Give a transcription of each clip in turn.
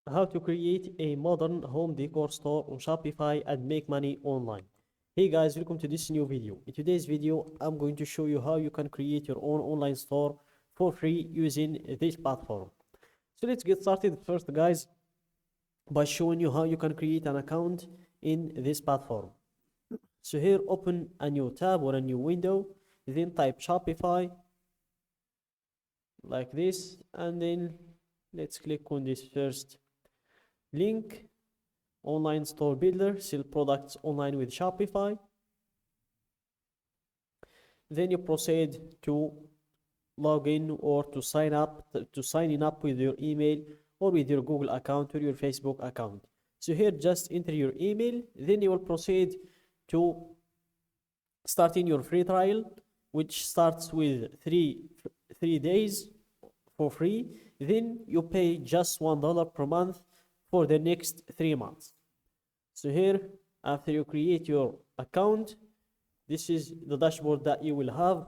How to create a modern home decor store on Shopify and make money online. Hey guys, welcome to this new video. In today's video, I'm going to show you how you can create your own online store for free using this platform. So let's get started first, guys, by showing you how you can create an account in this platform. So here, open a new tab or a new window, then type Shopify like this, and then let's click on this first link. Online store builder, sell products online with Shopify. Then you proceed to log in or to sign up with your email or with your Google account or your Facebook account. So here just enter your email, then you will proceed to starting your free trial, which starts with three days for free. Then you pay just $1 per month for the next 3 months. So here, after you create your account, this is the dashboard that you will have.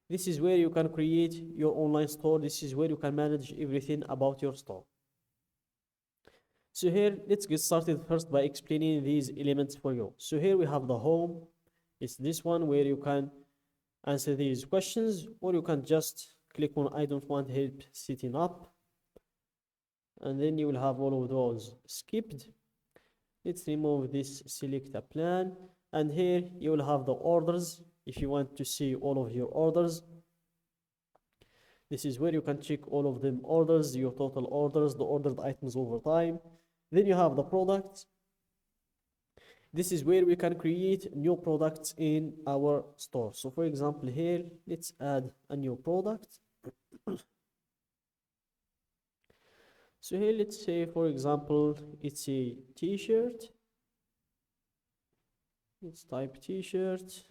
This is where you can create your online store. This is where you can manage everything about your store. So here, let's get started first by explaining these elements for you. So here we have the home. It's this one where you can answer these questions, or you can just click on I don't want help setting up, and then you will have all of those skipped. Let's remove this, select a plan, and here you will have the orders. If you want to see all of your orders, this is where you can check all of them orders, your total orders, the ordered items over time. Then you have the products. This is where we can create new products in our store. So for example, here, let's add a new product. So here, let's say, for example, it's a t-shirt. Let's type t-shirt.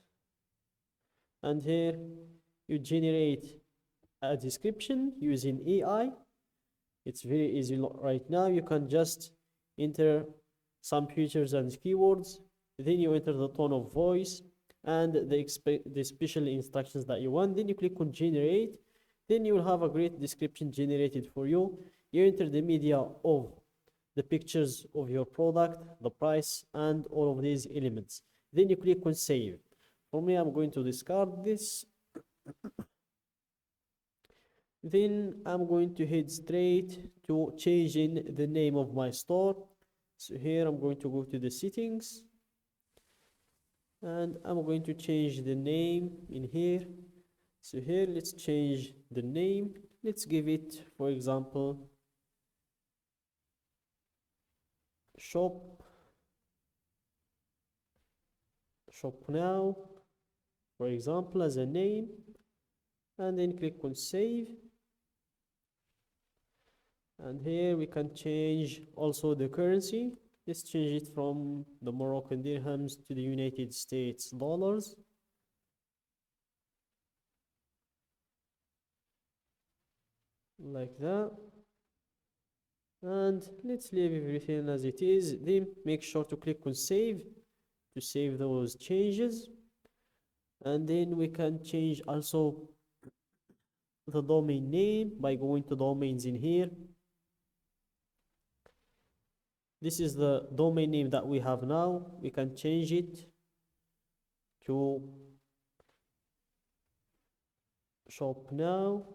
And here, you generate a description using AI. It's very easy right now. You can just enter some features and keywords. Then you enter the tone of voice and the special instructions that you want. Then you click on generate. Then you will have a great description generated for you. You enter the media of the pictures of your product, the price, and all of these elements. Then you click on save. For me, I'm going to discard this. Then I'm going to head straight to changing the name of my store. So here I'm going to go to the settings, and I'm going to change the name in here. So here, let's change the name. Let's give it, for example, shop now, for example, as a name, and then click on save. And here we can change also the currency. Let's change it from the Moroccan dirhams to the United States dollars. Like that. And let's leave everything as it is. Then make sure to click on save to save those changes. And then we can change also the domain name by going to domains in here. This is the domain name that we have now. We can change it to shop now,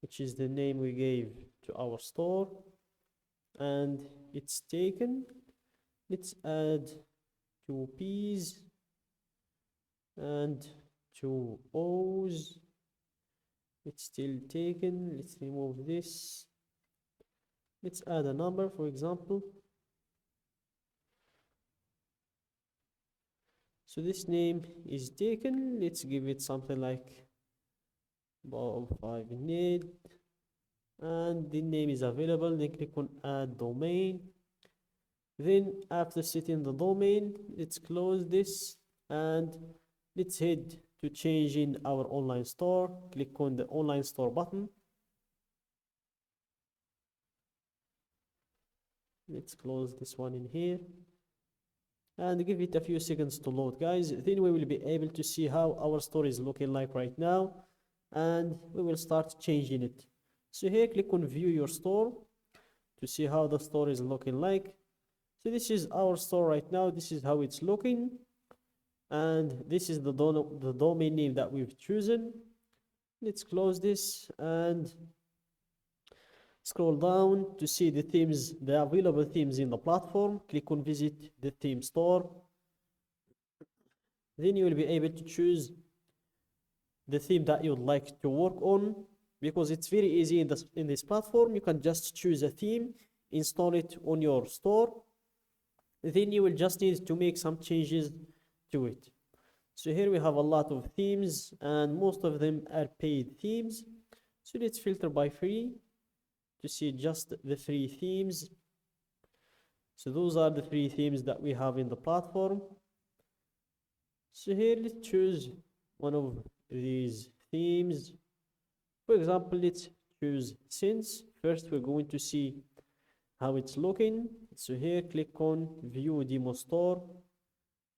which is the name we gave to our store, and it's taken. Let's add 2 P's and 2 O's. It's still taken. Let's remove this. Let's add a number, for example. So this name is taken. Let's give it something like Bob 5 need, and the name is available. Then click on add domain. Then after setting the domain, let's close this and let's head to changing our online store. Click on the online store button. Let's close this one in here and give it a few seconds to load, guys. Then we will be able to see how our store is looking like right now, and we will start changing it. So here click on view your store to see how the store is looking like. So this is our store right now. This is how it's looking, and this is the domain name that we've chosen. Let's close this and scroll down to see the themes, the available themes in the platform. Click on visit the theme store. Then you will be able to choose the theme that you would like to work on, because it's very easy in this platform. You can just choose a theme, install it on your store, then you will just need to make some changes to it. So here we have a lot of themes, and most of them are paid themes. So let's filter by free to see just the free themes. So those are the free themes that we have in the platform. So here let's choose one of these themes. For example, let's choose Since. First, we're going to see how it's looking. So here, click on View Demo Store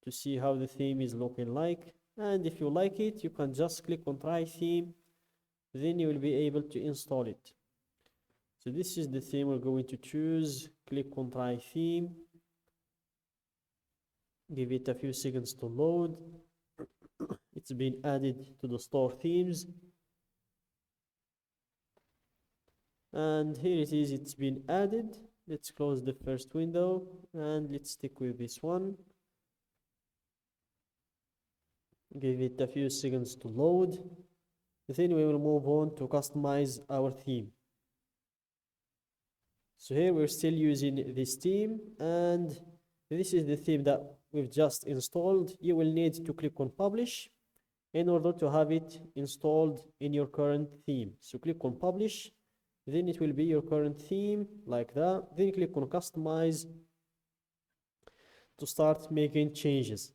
to see how the theme is looking like. And if you like it, you can just click on Try Theme. Then you will be able to install it. So this is the theme we're going to choose. Click on Try Theme. Give it a few seconds to load. It's been added to the store themes. And here it is, it's been added. Let's close the first window and let's stick with this one. Give it a few seconds to load. Then we will move on to customize our theme. So here we're still using this theme, and this is the theme that we've just installed. You will need to click on Publish in order to have it installed in your current theme. So click on Publish, then it will be your current theme like that. Then click on Customize to start making changes.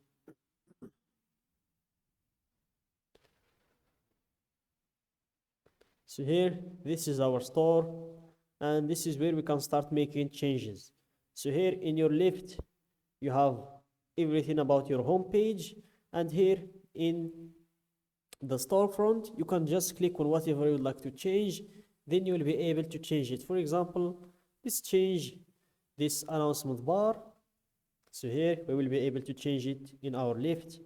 So here, this is our store, and this is where we can start making changes. So here in your left, you have everything about your home page, and here in the storefront, you can just click on whatever you would like to change. Then you will be able to change it. For example, let's change this announcement bar. So here we will be able to change it in our left.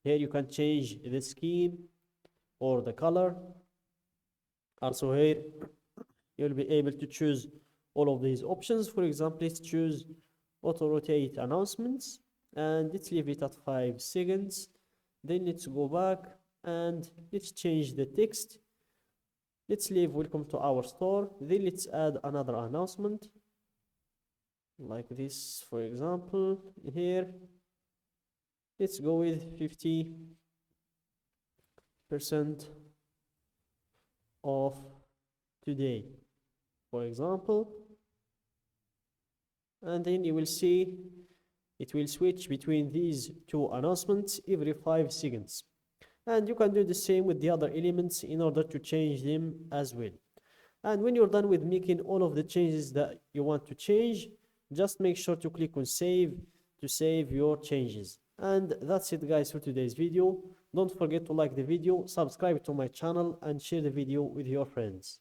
Here you can change the scheme or the color. Also here you'll be able to choose all of these options. For example, let's choose auto rotate announcements and let's leave it at 5 seconds. Then let's go back and let's change the text. Let's leave welcome to our store. Then let's add another announcement like this. For example, here let's go with 50% off today, for example. And then you will see it will switch between these two announcements every 5 seconds. And you can do the same with the other elements in order to change them as well. And when you're done with making all of the changes that you want to change, just make sure to click on save to save your changes. And that's it, guys, for today's video. Don't forget to like the video, subscribe to my channel, and share the video with your friends.